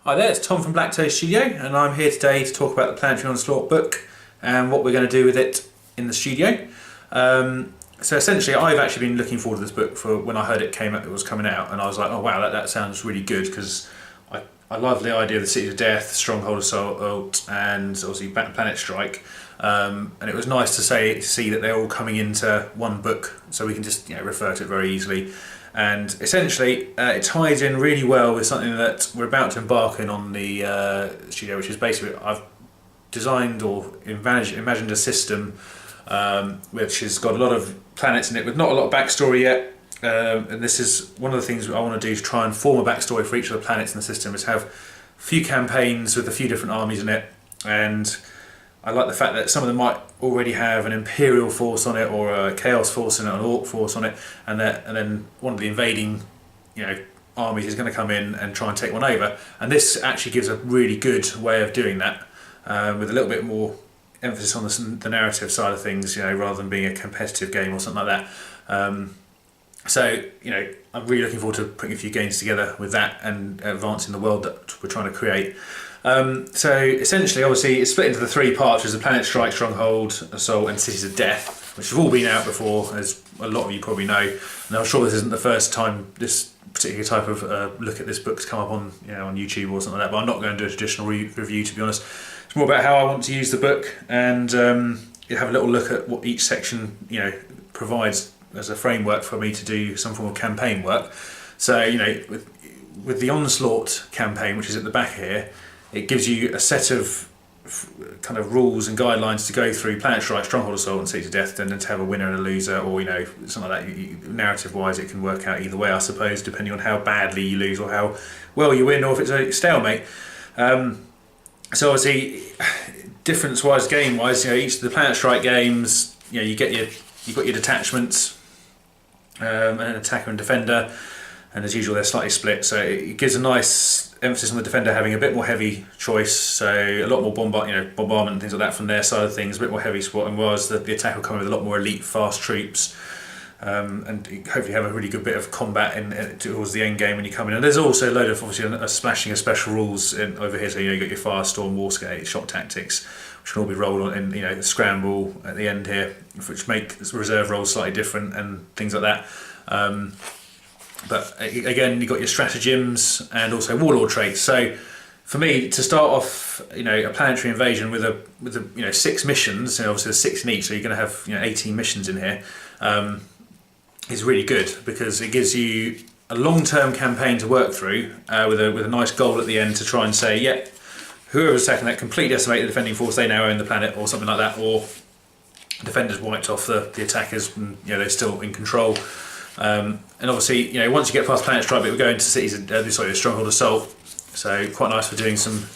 Hi there, it's Tom from BlackToad Studio, and I'm here today to talk about the Planetary Onslaught book and what we're going to do with it in the studio. So essentially, I've actually been looking forward to this book for when I heard it was coming out, and I was like, oh wow, that sounds really good, because I love the idea of the City of Death, Stronghold Assault, and obviously Planet Strike. And it was nice to see that they're all coming into one book, so we can just refer to it very easily. And essentially, it ties in really well with something that we're about to embark on the studio, which is basically I've designed or imagined a system which has got a lot of planets in it with not a lot of backstory yet. And this is one of the things I want to do to try and form a backstory for each of the planets in the system, is have a few campaigns with a few different armies in it. And I like the fact that some of them might already have an Imperial force on it, or a Chaos force and an Orc force on it, and then one of the invading armies is going to come in and try and take one over. And this actually gives a really good way of doing that, with a little bit more emphasis on the narrative side of things, rather than being a competitive game or something like that. So I'm really looking forward to putting a few games together with that and advancing the world that we're trying to create. So essentially, obviously, it's split into the three parts: there's the Planet Strike, Stronghold, Assault, and Cities of Death, which have all been out before, as a lot of you probably know. And I'm sure this isn't the first time this particular type of look at this book's come up on on YouTube or something like that. But I'm not going to do a traditional review, to be honest. It's more about how I want to use the book, and have a little look at what each section provides as a framework for me to do some form of campaign work. So with the Onslaught campaign, which is at the back here, it gives you a set of kind of rules and guidelines to go through: Planet Strike, Stronghold Assault, and City of Death, and then to have a winner and a loser, or something like that. Narrative wise, it can work out either way, I suppose, depending on how badly you lose or how well you win, or if it's a stalemate. So obviously, difference wise, game wise, each of the Planet Strike games, you've got your detachments, an attacker and defender, and as usual they're slightly split, so it gives a nice emphasis on the defender having a bit more heavy choice, so a lot more bombardment and things like that from their side of things, a bit more heavy spot, and whereas the attacker will come with a lot more elite fast troops, and hopefully have a really good bit of combat towards the end game when you come in. And there's also a load of obviously a smashing of special rules over here, so you've got your Firestorm, Warscape, Shock Tactics, which can all be rolled on in the Scramble at the end here, which make reserve rolls slightly different and things like that. But again, you've got your stratagems and also warlord traits. So for me, to start off, a planetary invasion with a 6 missions, obviously there's 6 in each, so you're going to have 18 missions in here, is really good, because it gives you a long-term campaign to work through, with a nice goal at the end to try and say, whoever's attacking that, completely decimate the defending force, they now own the planet, or something like that, or defenders wiped off the attackers, and they're still in control. And obviously, once you get past Planet Strike, we go into Stronghold Assault. So quite nice for doing some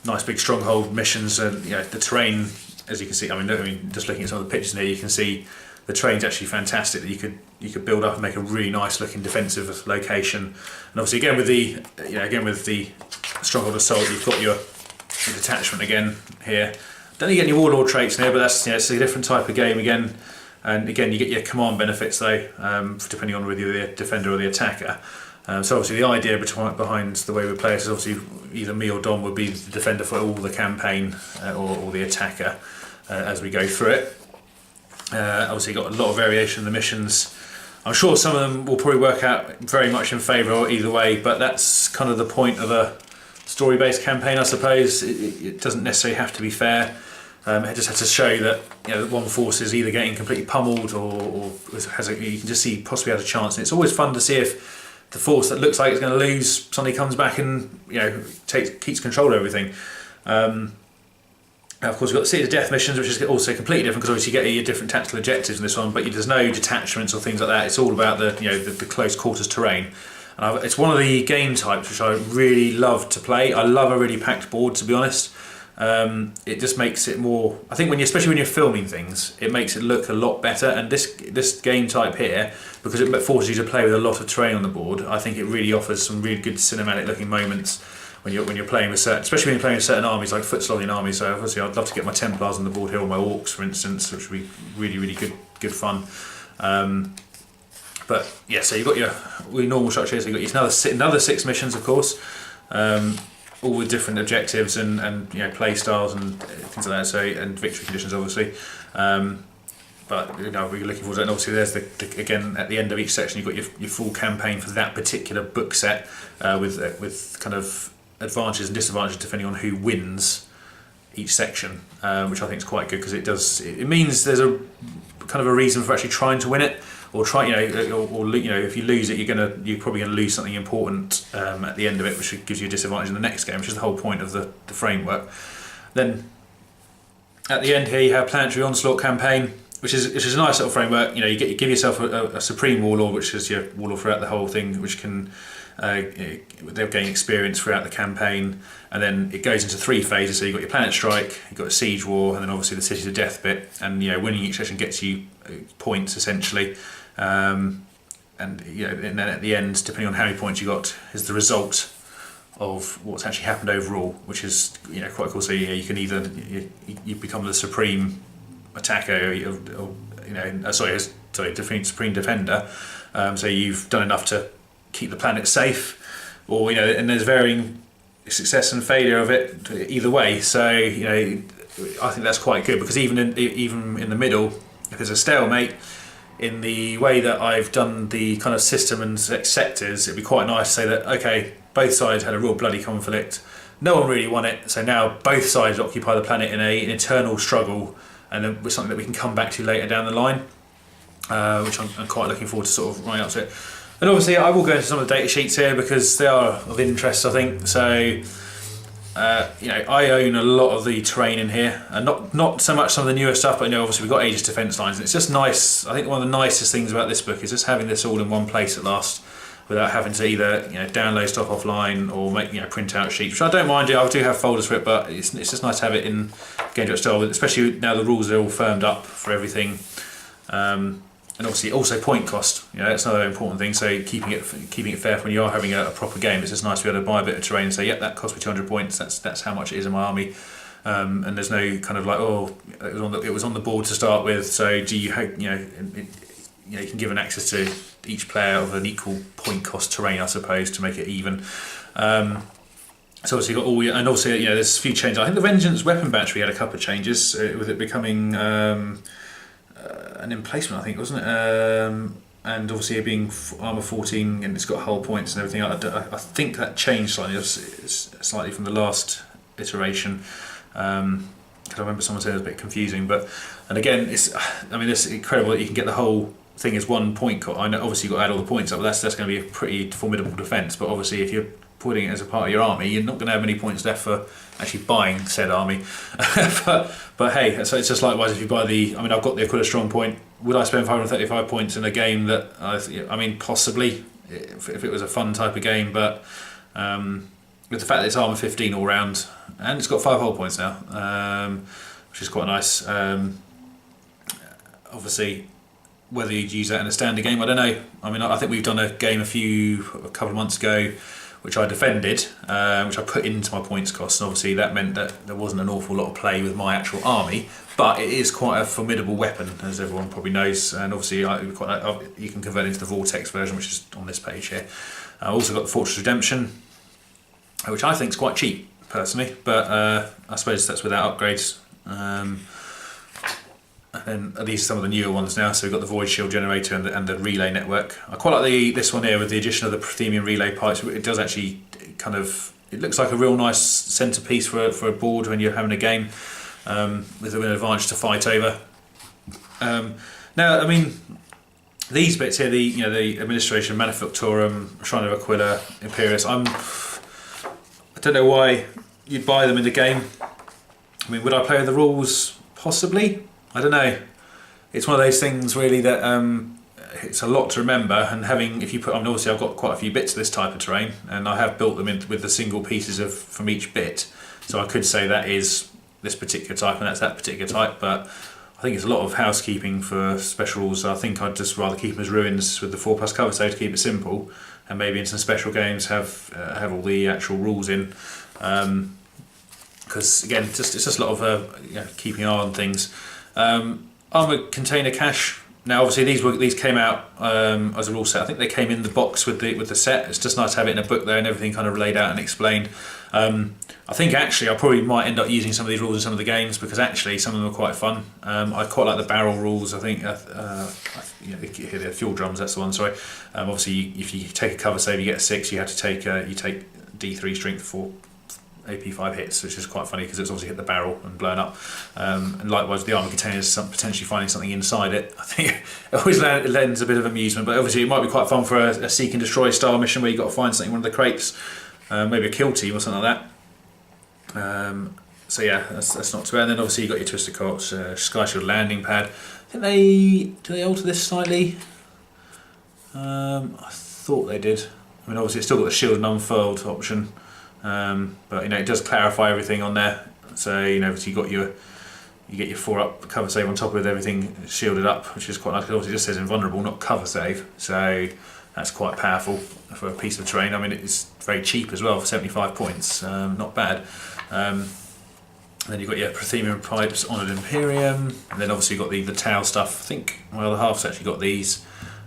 nice big stronghold missions. And the terrain, as you can see, I mean, just looking at some of the pictures here, you can see the terrain's actually fantastic. That you could build up and make a really nice looking defensive location. And obviously, again with the Stronghold Assault, you've got your detachment again here. Don't you get any warlord traits in here, but that's it's a different type of game again. And again, you get your command benefits though, depending on whether you're the defender or the attacker. So obviously the idea behind the way we play it is obviously either me or Dom would be the defender for all the campaign, or the attacker as we go through it. Obviously you've got a lot of variation in the missions. I'm sure some of them will probably work out very much in favour or either way, but that's kind of the point of a story-based campaign, I suppose. It doesn't necessarily have to be fair. It just has to show that one force is either getting completely pummeled or you can just see possibly has a chance. And it's always fun to see if the force that looks like it's going to lose suddenly comes back and keeps control of everything. Of course, we've got the City of Death missions, which is also completely different, because obviously you get your different tactical objectives in this one, but there's no detachments or things like that. It's all about the close quarters terrain. And it's one of the game types which I really love to play. I love a really packed board, to be honest. It just makes it more, I think, especially when you're filming things, it makes it look a lot better. And this game type here, because it forces you to play with a lot of terrain on the board, I think it really offers some really good cinematic looking moments when you're playing with especially when you're playing with certain armies, like foot slogging armies. So obviously I'd love to get my Templars on the board here, or my Orcs for instance, which would be really good fun. But yeah, so you've got your normal structure here, so you've got another 6 missions, of course. all with different objectives and play styles and things like that. So, and victory conditions, obviously. But we're looking forward to it. And obviously, there's again at the end of each section, you've got your full campaign for that particular book set with kind of advantages and disadvantages depending on who wins each section, which I think is quite good because it means there's a kind of a reason for actually trying to win it, or try or if you lose it, you're probably going to lose something important at the end of it, which gives you a disadvantage in the next game, which is the whole point of the framework. Then at the end here, you have Planetary Onslaught campaign, which is a nice little framework. You give yourself a Supreme Warlord, which is your Warlord throughout the whole thing, which can they'll gain experience throughout the campaign, and then it goes into 3 phases. So you've got your Planet Strike, you've got a Siege War, and then obviously the City to Death bit. And winning each session gets you points essentially, and then at the end, depending on how many points you got, is the result of what's actually happened overall, which is quite cool. So you can either you become the Supreme Attacker, or Supreme Defender. So you've done enough to keep the planet safe, or and there's varying success and failure of it either way. So I think that's quite good, because even in the middle, if there's a stalemate, in the way that I've done the kind of system and sectors, it'd be quite nice to say that okay, both sides had a real bloody conflict, no one really won it, so now both sides occupy the planet in an eternal struggle, and then with something that we can come back to later down the line, which I'm quite looking forward to sort of running up to it. And obviously I will go into some of the data sheets here because they are of interest, I think. So I own a lot of the terrain in here, and not so much some of the newer stuff, but obviously we've got Aegis defence lines, and it's just nice. I think one of the nicest things about this book is just having this all in one place at last, without having to either download stuff offline or make print out sheets, which I don't mind doing. I do have folders for it, but it's just nice to have it in Game Direct style, especially now the rules are all firmed up for everything. And obviously also point cost, that's another important thing. So keeping it fair for when you are having a proper game. It's just nice to be able to buy a bit of terrain and say, yep, that cost me 200 points. That's how much it is in my army. And there's no kind of like, it was on the board to start with. So do you can give an access to each player of an equal point cost terrain, I suppose, to make it even. So obviously you've got all, and also there's a few changes. I think the Vengeance weapon battery had a couple of changes with it becoming an emplacement, I think, wasn't it? And obviously it being armor 14 and it's got hull points and everything. I think that changed slightly from the last iteration. Because I remember someone saying it was a bit confusing, and again, it's incredible that you can get the whole thing as 1 point. I know obviously you've got to add all the points up, but that's going to be a pretty formidable defence. But obviously if you're putting it as a part of your army, you're not going to have many points left for actually buying said army. but hey, so it's just likewise if you buy I've got the Aquila Strong point. Would I spend 535 points in a game that possibly if it was a fun type of game, but with the fact that it's armor 15 all round and it's got 5 hull points now, which is quite nice. Obviously whether you'd use that in a standard game, I don't know. I think we've done a game a couple of months ago which I defended, which I put into my points cost, and obviously that meant that there wasn't an awful lot of play with my actual army, but it is quite a formidable weapon, as everyone probably knows, and obviously you can convert it into the Vortex version, which is on this page here. I've also got the Fortress Redemption, which I think is quite cheap, personally, but I suppose that's without upgrades. And these are some of the newer ones now. So we've got the Void Shield Generator and the Relay Network. I quite like this one here with the addition of the Prothemian Relay Pipes. It does actually it looks like a real nice centerpiece for a board when you're having a game, with an advantage to fight over. Now, these bits here, the Administration, Manufactorum, Shrine of Aquila, Imperius. I don't know why you'd buy them in the game. Would I play with the rules? Possibly. I don't know. It's one of those things really that it's a lot to remember, and obviously I've got quite a few bits of this type of terrain, and I have built them with the single pieces from each bit. So I could say that is this particular type and that's that particular type, but I think it's a lot of housekeeping for special rules. So I think I'd just rather keep them as ruins with the 4+ cover, so to keep it simple, and maybe in some special games have all the actual rules in. Because again, it's just a lot of keeping an eye on things. Armored container cache, Now, obviously, these came out as a rule set. I think they came in the box with the set. It's just nice to have it in a book there and everything kind of laid out and explained. I think actually I probably might end up using some of these rules in some of the games because actually some of them are quite fun. I quite like the barrel rules. I think you hear the fuel drums. That's the one. Sorry. Obviously, if you take a cover save, you get a 6. You have to take D3 strength for AP5 hits, which is quite funny because it's obviously hit the barrel and blown up. And likewise, the armor containers potentially finding something inside it. I think it always lends a bit of amusement, but obviously it might be quite fun for a seek and destroy style mission where you've got to find something in one of the crates, maybe a kill team or something like that. So yeah, that's not too bad. And then obviously you've got your twister cots, sky shield landing pad. I think do they alter this slightly? I thought they did. I mean, obviously it's still got the shield and unfurled option. But it does clarify everything on there. So obviously you get your 4-up cover save on top with everything shielded up, which is quite nice. Because obviously it just says invulnerable, not cover save. So that's quite powerful for a piece of terrain. I mean, it's very cheap as well for 75 points. Not bad. Then you've got your Prothemian pipes, Honoured Imperium, and then obviously you've got the tail stuff. I think my other half's actually got these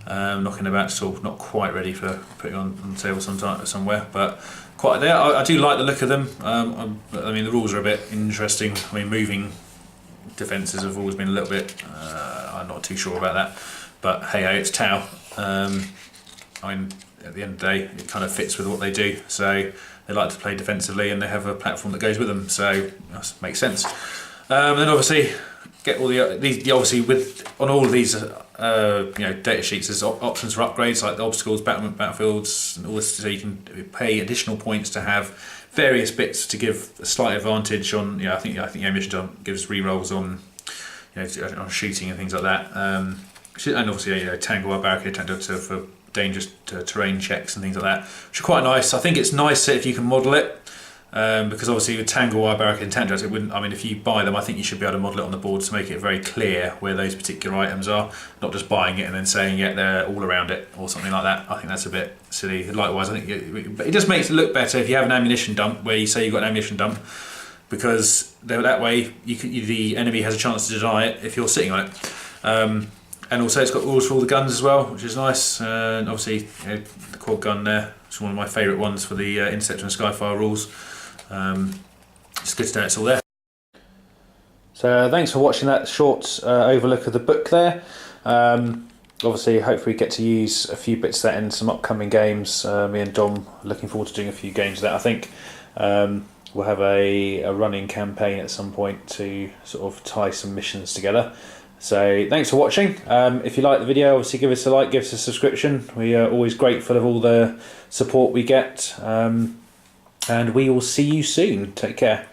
knocking about, still not quite ready for putting on the table somewhere, but quite there. I do like the look of them. I mean, the rules are a bit interesting. I mean, moving defences have always been a little bit. I'm not too sure about that, but hey, it's Tau. I mean, at the end of the day, it kind of fits with what they do. So they like to play defensively, and they have a platform that goes with them. So that makes sense. Then obviously get all these. Obviously, on all of these data sheets, there's options for upgrades like the obstacles, battlefields, and all this. So you can pay additional points to have various bits to give a slight advantage on. I think the ammunition gives rerolls on on shooting and things like that. And obviously tangle our barricade for dangerous terrain checks and things like that, which are quite nice. I think it's nicer if you can model it, because obviously with tangle wire barricade and tank it wouldn't. I mean, if you buy them, I think you should be able to model it on the board to make it very clear where those particular items are, not just buying it and then saying they're all around it or something like that. I think that's a bit silly. Likewise, I think it just makes it look better if you have an ammunition dump where you say you've got an ammunition dump, because that way the enemy has a chance to deny it if you're sitting on it. And also it's got rules for all the guns as well, which is nice. And obviously the quad gun there, it's one of my favourite ones for the Interceptor and Skyfire rules. It's good to know it's all there. So thanks for watching that short overlook of the book there. Obviously hopefully we get to use a few bits of that in some upcoming games. Me and Dom are looking forward to doing a few games of that. I think we'll have a running campaign at some point to sort of tie some missions together. So thanks for watching. If you like the video, obviously give us a like, give us a subscription. We are always grateful of all the support we get. And we will see you soon. Take care.